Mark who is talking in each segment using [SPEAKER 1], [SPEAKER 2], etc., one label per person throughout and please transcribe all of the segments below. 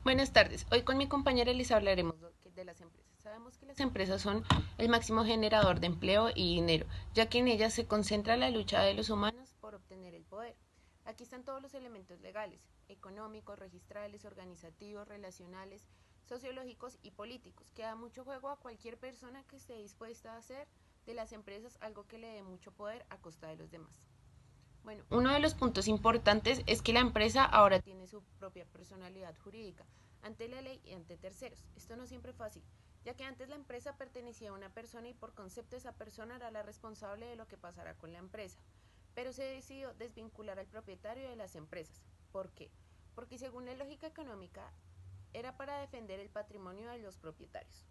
[SPEAKER 1] Buenas tardes. Hoy con mi compañera les hablaremos de las empresas. Sabemos que las empresas son el máximo generador de empleo y dinero, ya que en ellas se concentra la lucha de los humanos por obtener el poder. Aquí están todos los elementos legales, económicos, registrales, organizativos, relacionales, sociológicos y políticos, que da mucho juego a cualquier persona que esté dispuesta a hacer de las empresas algo que le dé mucho poder a costa de los demás. Bueno, uno de los puntos importantes es que la empresa ahora tiene su propia personalidad jurídica ante la ley y ante terceros. Esto no siempre es fácil, ya que antes la empresa pertenecía a una persona y por concepto esa persona era la responsable de lo que pasara con la empresa. Pero se decidió desvincular al propietario de las empresas. ¿Por qué? Porque según la lógica económica era para defender el patrimonio de los propietarios.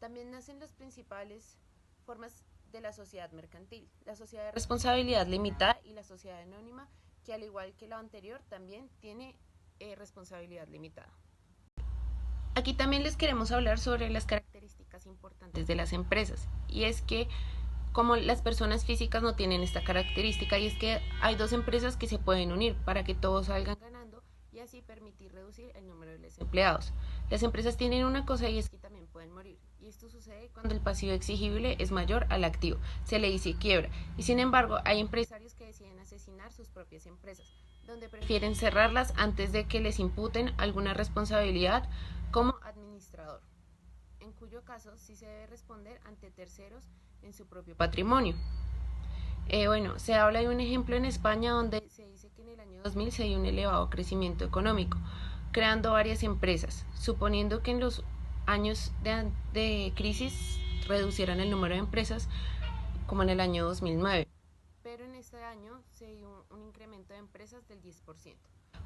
[SPEAKER 1] También nacen las principales formas de la sociedad mercantil, la sociedad de responsabilidad limitada y la sociedad anónima, que al igual que la anterior también tiene responsabilidad limitada. Aquí también les queremos hablar sobre las características importantes de las empresas, y es que como las personas físicas no tienen esta característica, y es que hay dos empresas que se pueden unir para que todos salgan ganando y así permitir reducir el número de los empleados. Las empresas tienen una cosa y es que también pueden morir, y esto sucede cuando el pasivo exigible es mayor al activo, se le dice quiebra, y sin embargo hay empresarios que deciden asesinar sus propias empresas, donde prefieren cerrarlas antes de que les imputen alguna responsabilidad como administrador, en cuyo caso sí se debe responder ante terceros en su propio patrimonio. Bueno, se habla de un ejemplo en España donde se dice que en el año 2000 se dio un elevado crecimiento económico, creando varias empresas, suponiendo que en los años de crisis reducieran el número de empresas como en el año 2009. Pero en este año se dio un incremento de empresas del 10%.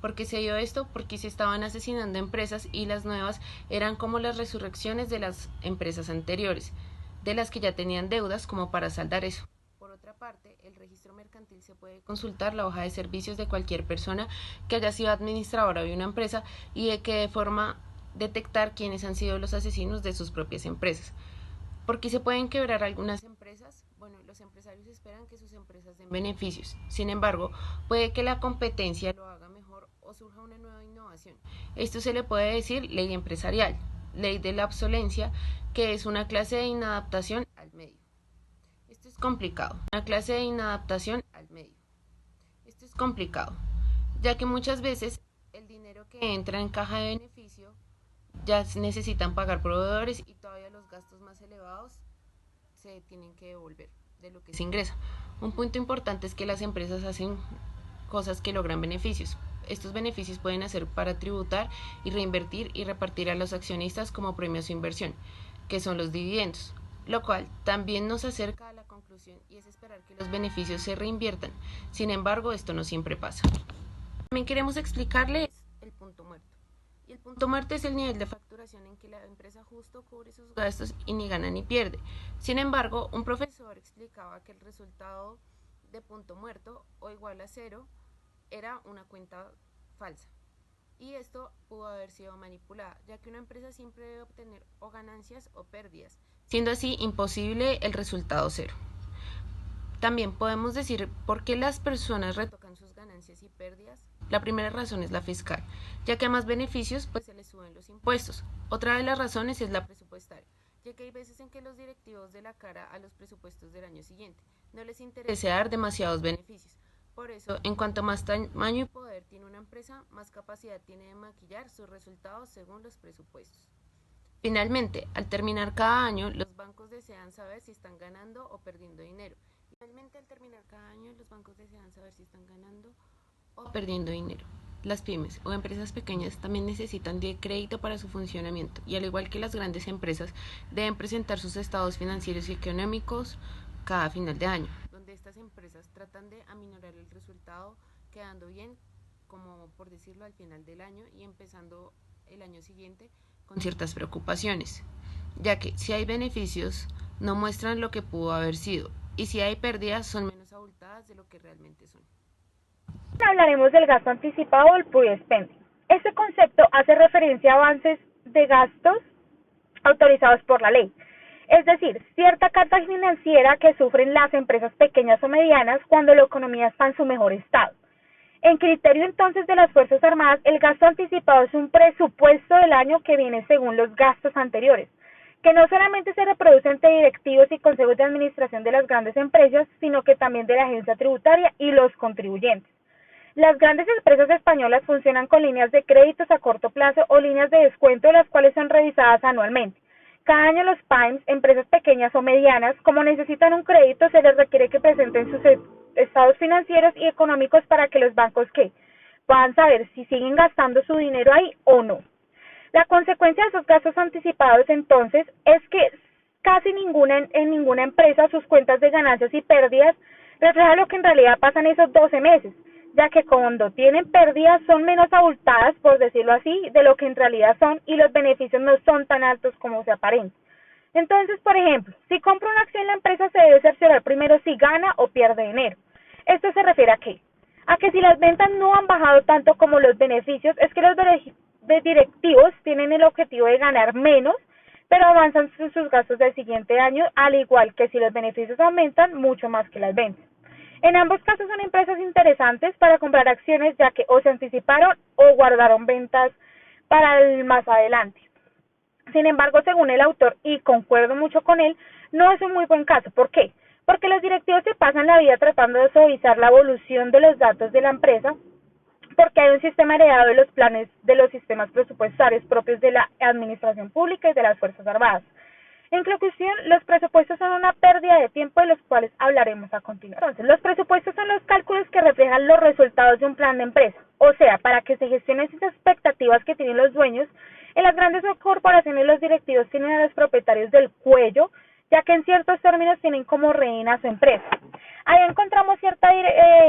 [SPEAKER 1] ¿Por qué se dio esto? Porque se estaban asesinando empresas y las nuevas eran como las resurrecciones de las empresas anteriores, de las que ya tenían deudas como para saldar eso. Por otra parte, el registro mercantil se puede consultar la hoja de servicios de cualquier persona que haya sido administradora de una empresa y de que de forma detectar quiénes han sido los asesinos de sus propias empresas. ¿Por qué se pueden quebrar algunas empresas? Bueno, los empresarios esperan que sus empresas den beneficios. Sin embargo, puede que la competencia lo haga mejor o surja una nueva innovación. Esto se le puede decir ley empresarial, ley de la obsolencia, que es una clase de inadaptación al medio. Esto es complicado. Una clase de inadaptación al medio. Esto es complicado, ya que muchas veces el dinero que entra en caja de beneficio ya necesitan pagar proveedores y todavía los gastos más elevados se tienen que devolver de lo que se ingresa. Un punto importante es que las empresas hacen cosas que logran beneficios. Estos beneficios pueden hacer para tributar y reinvertir y repartir a los accionistas como premio a su inversión, que son los dividendos, lo cual también nos acerca a la conclusión y es esperar que los beneficios se reinviertan. Sin embargo, esto no siempre pasa. También queremos explicarles el punto muerto. Y el punto muerto es el nivel de facturación en que la empresa justo cubre sus gastos y ni gana ni pierde. Sin embargo, un profesor explicaba que el resultado de punto muerto o igual a cero era una cuenta falsa. Y esto pudo haber sido manipulada, ya que una empresa siempre debe obtener o ganancias o pérdidas, siendo así imposible el resultado cero. También podemos decir por qué las personas retocan sus ganancias y pérdidas. La primera razón es la fiscal, ya que a más beneficios pues se les suben los impuestos. Otra de las razones es la presupuestaria, ya que hay veces en que los directivos de la cara a los presupuestos del año siguiente no les interesa dar demasiados beneficios. Por eso, en cuanto más tamaño y poder tiene una empresa, más capacidad tiene de maquillar sus resultados según los presupuestos. Finalmente, al terminar cada año, los bancos desean saber si están ganando o perdiendo dinero. Finalmente, al terminar cada año, los bancos desean saber si están ganando o perdiendo dinero. Las pymes o empresas pequeñas también necesitan de crédito para su funcionamiento y al igual que las grandes empresas deben presentar sus estados financieros y económicos cada final de año, donde estas empresas tratan de aminorar el resultado quedando bien, como por decirlo, al final del año y empezando el año siguiente con ciertas preocupaciones, ya que si hay beneficios no muestran lo que pudo haber sido y si hay pérdidas son menos abultadas de lo que realmente son.
[SPEAKER 2] Hablaremos del gasto anticipado o el pre-spending. Este concepto hace referencia a avances de gastos autorizados por la ley, es decir, cierta carga financiera que sufren las empresas pequeñas o medianas cuando la economía está en su mejor estado. En criterio entonces de las Fuerzas Armadas, el gasto anticipado es un presupuesto del año que viene según los gastos anteriores, que no solamente se reproduce entre directivos y consejos de administración de las grandes empresas, sino que también de la agencia tributaria y los contribuyentes. Las grandes empresas españolas funcionan con líneas de créditos a corto plazo o líneas de descuento, las cuales son revisadas anualmente. Cada año los PYMEs, empresas pequeñas o medianas, como necesitan un crédito, se les requiere que presenten sus estados financieros y económicos para que los bancos puedan saber si siguen gastando su dinero ahí o no. La consecuencia de esos gastos anticipados entonces es que casi en ninguna empresa sus cuentas de ganancias y pérdidas reflejan lo que en realidad pasa en esos 12 meses, ya que cuando tienen pérdidas son menos abultadas, por decirlo así, de lo que en realidad son, y los beneficios no son tan altos como se aparenta. Entonces, por ejemplo, si compra una acción, la empresa se debe cerciorar primero si gana o pierde dinero. ¿Esto se refiere a qué? A que si las ventas no han bajado tanto como los beneficios, es que los directivos tienen el objetivo de ganar menos, pero avanzan sus gastos del siguiente año, al igual que si los beneficios aumentan mucho más que las ventas. En ambos casos son empresas interesantes para comprar acciones, ya que o se anticiparon o guardaron ventas para el más adelante. Sin embargo, según el autor, y concuerdo mucho con él, no es un muy buen caso. ¿Por qué? Porque los directivos se pasan la vida tratando de suavizar la evolución de los datos de la empresa, porque hay un sistema heredado de los planes de los sistemas presupuestarios propios de la administración pública y de las Fuerzas Armadas. En conclusión, los presupuestos son una pérdida de tiempo de los cuales hablaremos a continuación. Entonces, los presupuestos son los cálculos que reflejan los resultados de un plan de empresa, o sea, para que se gestionen esas expectativas que tienen los dueños. En las grandes corporaciones los directivos tienen a los propietarios del cuello, ya que en ciertos términos tienen como rehén a su empresa. Ahí encontramos cierta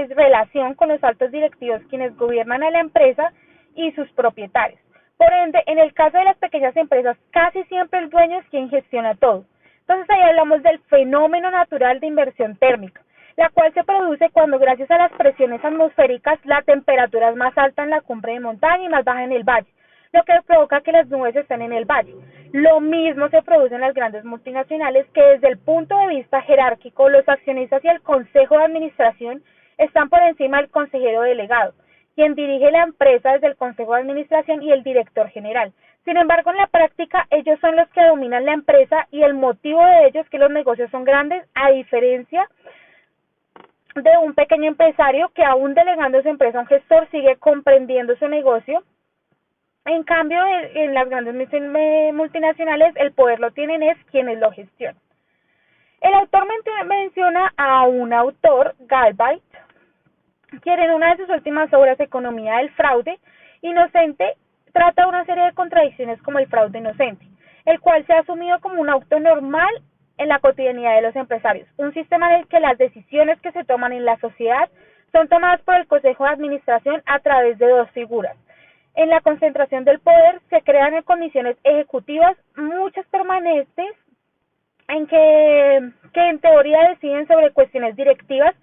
[SPEAKER 2] relación con los altos directivos, quienes gobiernan a la empresa, y sus propietarios. Por ende, en el caso de las pequeñas empresas, casi siempre el dueño es quien gestiona todo. Entonces ahí hablamos del fenómeno natural de inversión térmica, la cual se produce cuando, gracias a las presiones atmosféricas, la temperatura es más alta en la cumbre de montaña y más baja en el valle, lo que provoca que las nubes estén en el valle. Lo mismo se produce en las grandes multinacionales, que desde el punto de vista jerárquico, los accionistas y el consejo de administración están por encima del consejero delegado, quien dirige la empresa desde el consejo de administración, y el director general. Sin embargo, en la práctica, ellos son los que dominan la empresa, y el motivo de ello es que los negocios son grandes, a diferencia de un pequeño empresario que, aún delegando su empresa a un gestor, sigue comprendiendo su negocio. En cambio, en las grandes multinacionales, el poder lo tienen es quienes lo gestionan. El autor menciona a un autor, Galbraith, quien en una de sus últimas obras, Economía del Fraude Inocente, trata una serie de contradicciones como el fraude inocente, el cual se ha asumido como un acto normal en la cotidianidad de los empresarios, un sistema en el que las decisiones que se toman en la sociedad son tomadas por el Consejo de Administración a través de dos figuras. En la concentración del poder se crean comisiones ejecutivas, muchas permanentes, que en teoría deciden sobre cuestiones directivas,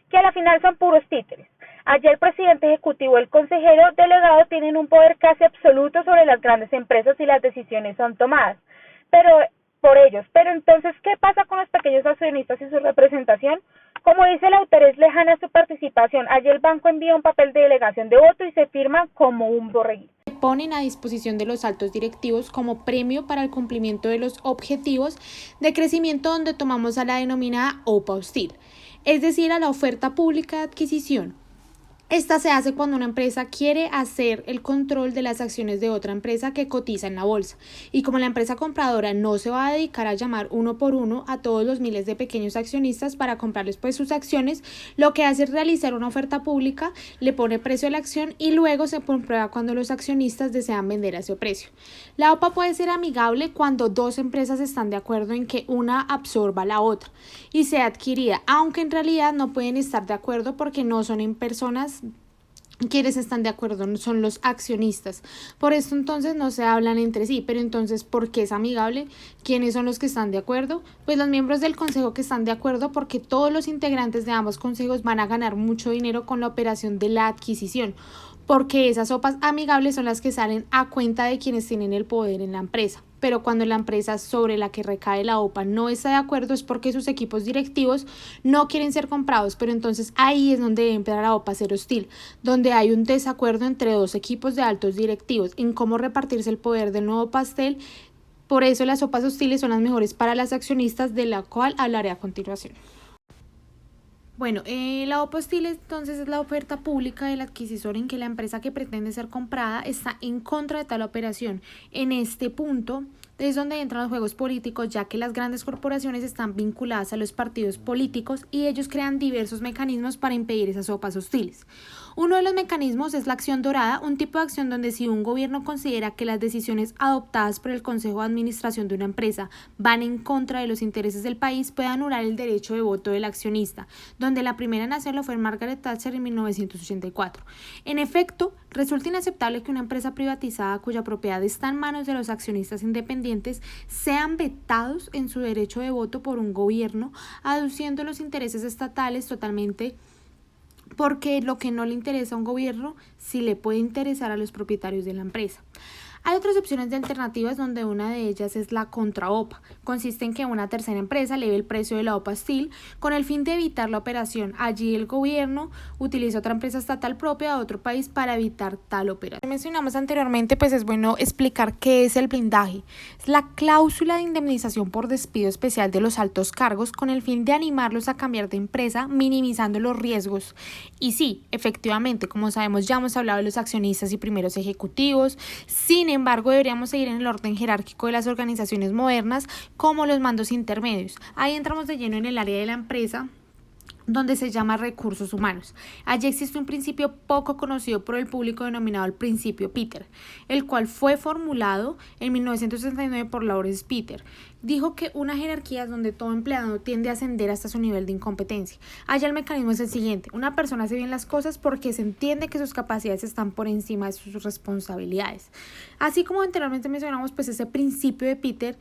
[SPEAKER 2] que a la final son puros títeres. Allí el presidente ejecutivo y el consejero delegado tienen un poder casi absoluto sobre las grandes empresas, y las decisiones son tomadas por ellos. Pero entonces, ¿qué pasa con los pequeños accionistas y su representación? Como dice el autor, es lejana su participación. Allí el banco envía un papel de delegación de voto y se firma como un borreguito.
[SPEAKER 3] Ponen a disposición de los altos directivos como premio para el cumplimiento de los objetivos de crecimiento, donde tomamos a la denominada OPA hostil, es decir, a la oferta pública de adquisición. Esta se hace cuando una empresa quiere hacer el control de las acciones de otra empresa que cotiza en la bolsa, y como la empresa compradora no se va a dedicar a llamar uno por uno a todos los miles de pequeños accionistas para comprarles sus acciones, lo que hace es realizar una oferta pública, le pone precio a la acción y luego se comprueba cuando los accionistas desean vender a ese precio. La OPA puede ser amigable cuando dos empresas están de acuerdo en que una absorba a la otra y sea adquirida, aunque en realidad no pueden estar de acuerdo porque no son en personas quienes están de acuerdo, no son los accionistas. Por esto entonces no se hablan entre sí. Pero entonces, ¿por qué es amigable? ¿Quiénes son los que están de acuerdo? Pues los miembros del consejo que están de acuerdo, porque todos los integrantes de ambos consejos van a ganar mucho dinero con la operación de la adquisición. porque esas sopas amigables son las que salen a cuenta de quienes tienen el poder en la empresa. Pero cuando la empresa sobre la que recae la OPA no está de acuerdo es porque sus equipos directivos no quieren ser comprados, pero entonces ahí es donde debe empezar la OPA a ser hostil, donde hay un desacuerdo entre dos equipos de altos directivos en cómo repartirse el poder del nuevo pastel. Por eso las sopas hostiles son las mejores para las accionistas, de la cual hablaré a continuación. Bueno, la OPA hostil entonces es la oferta pública del adquisor en que la empresa que pretende ser comprada está en contra de tal operación. En este punto es donde entran los juegos políticos, ya que las grandes corporaciones están vinculadas a los partidos políticos y ellos crean diversos mecanismos para impedir esas OPAs hostiles. Uno de los mecanismos es la acción dorada, un tipo de acción donde si un gobierno considera que las decisiones adoptadas por el Consejo de Administración de una empresa van en contra de los intereses del país, puede anular el derecho de voto del accionista, donde la primera en hacerlo fue Margaret Thatcher en 1984. En efecto, resulta inaceptable que una empresa privatizada cuya propiedad está en manos de los accionistas independientes sean vetados en su derecho de voto por un gobierno, aduciendo los intereses estatales totalmente, porque lo que no le interesa a un gobierno sí le puede interesar a los propietarios de la empresa. Hay otras opciones de alternativas donde una de ellas es la contra-OPA. Consiste en que una tercera empresa eleve el precio de la OPA hostil con el fin de evitar la operación. Allí el gobierno utiliza otra empresa estatal propia de otro país para evitar tal operación. Como mencionamos anteriormente, pues es bueno explicar qué es el blindaje. Es la cláusula de indemnización por despido especial de los altos cargos con el fin de animarlos a cambiar de empresa, minimizando los riesgos. Y sí, efectivamente, como sabemos, ya hemos hablado de los accionistas y primeros ejecutivos. Sin embargo, deberíamos seguir en el orden jerárquico de las organizaciones modernas, como los mandos intermedios. Ahí entramos de lleno en el área de la empresa, donde se llama recursos humanos. Allí existe un principio poco conocido por el público denominado el principio Peter, el cual fue formulado en 1969 por Lawrence Peter. Dijo que una jerarquía es donde todo empleado tiende a ascender hasta su nivel de incompetencia. Allá el mecanismo es el siguiente: una persona hace bien las cosas porque se entiende que sus capacidades están por encima de sus responsabilidades. Así como anteriormente mencionamos, pues ese principio de Peter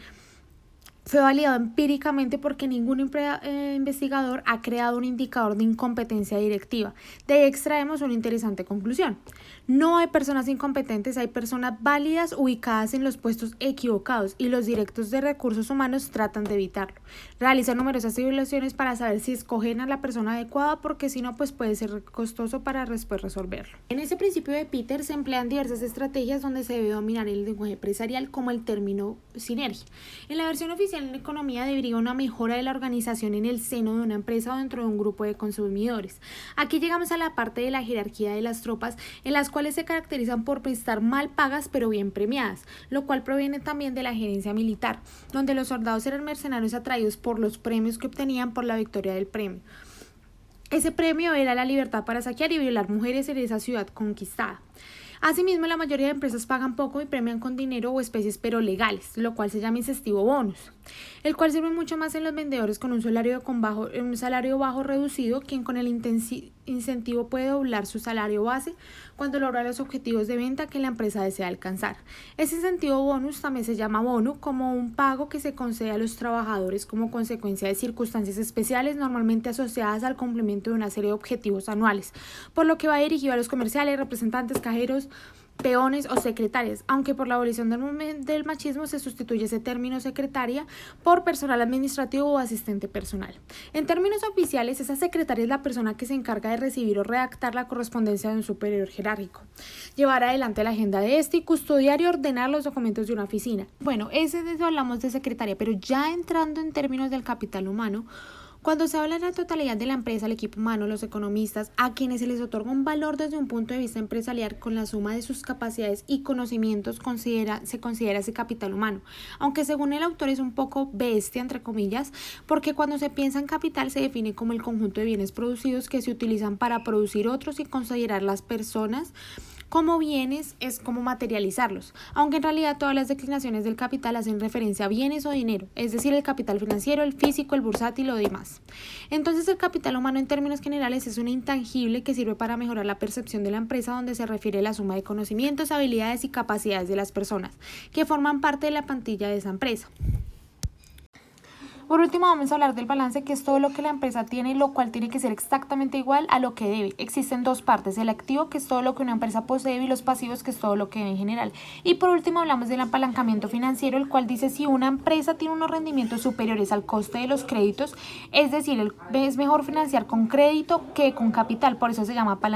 [SPEAKER 3] fue validado empíricamente porque ningún investigador ha creado un indicador de incompetencia directiva. De ahí extraemos una interesante conclusión. No hay personas incompetentes, hay personas válidas ubicadas en los puestos equivocados y los directos de recursos humanos tratan de evaluarlo. Realizan numerosas evaluaciones para saber si escogen a la persona adecuada, porque si no, pues puede ser costoso para después resolverlo. En ese principio de Peter se emplean diversas estrategias donde se debe dominar el lenguaje empresarial, como el término sinergia. En la versión oficial en economía debería una mejora de la organización en el seno de una empresa o dentro de un grupo de consumidores. Aquí llegamos a la parte de la jerarquía de las tropas, en las cuales se caracterizan por prestar mal pagas pero bien premiadas, lo cual proviene también de la gerencia militar, donde los soldados eran mercenarios atraídos por los premios que obtenían por la victoria del premio. Ese premio era la libertad para saquear y violar mujeres en esa ciudad conquistada. Asimismo, la mayoría de empresas pagan poco y premian con dinero o especies pero legales, lo cual se llama incentivo bonus, el cual sirve mucho más en los vendedores con un salario bajo reducido, quien con el incentivo puede doblar su salario base cuando logra los objetivos de venta que la empresa desea alcanzar. Ese incentivo bonus también se llama bono, como un pago que se concede a los trabajadores como consecuencia de circunstancias especiales normalmente asociadas al cumplimiento de una serie de objetivos anuales, por lo que va dirigido a los comerciales, representantes, cajeros, peones o secretarias, aunque por la abolición del machismo se sustituye ese término secretaria por personal administrativo o asistente personal. En términos oficiales, esa secretaria es la persona que se encarga de recibir o redactar la correspondencia de un superior jerárquico, llevar adelante la agenda de este y custodiar y ordenar los documentos de una oficina. Bueno, eso hablamos de secretaria, pero ya entrando en términos del capital humano, cuando se habla de la totalidad de la empresa, el equipo humano, los economistas, a quienes se les otorga un valor desde un punto de vista empresarial con la suma de sus capacidades y conocimientos, se considera ese capital humano. Aunque según el autor es un poco bestia, entre comillas, porque cuando se piensa en capital se define como el conjunto de bienes producidos que se utilizan para producir otros, y considerar las personas como bienes es como materializarlos, aunque en realidad todas las declinaciones del capital hacen referencia a bienes o dinero, es decir, el capital financiero, el físico, el bursátil o demás. Entonces el capital humano en términos generales es un intangible que sirve para mejorar la percepción de la empresa, donde se refiere a la suma de conocimientos, habilidades y capacidades de las personas que forman parte de la plantilla de esa empresa. Por último, vamos a hablar del balance, que es todo lo que la empresa tiene, lo cual tiene que ser exactamente igual a lo que debe. Existen dos partes: el activo, que es todo lo que una empresa posee, y los pasivos, que es todo lo que debe en general. Y por último, hablamos del apalancamiento financiero, el cual dice si una empresa tiene unos rendimientos superiores al coste de los créditos, es decir, es mejor financiar con crédito que con capital, por eso se llama apalancamiento.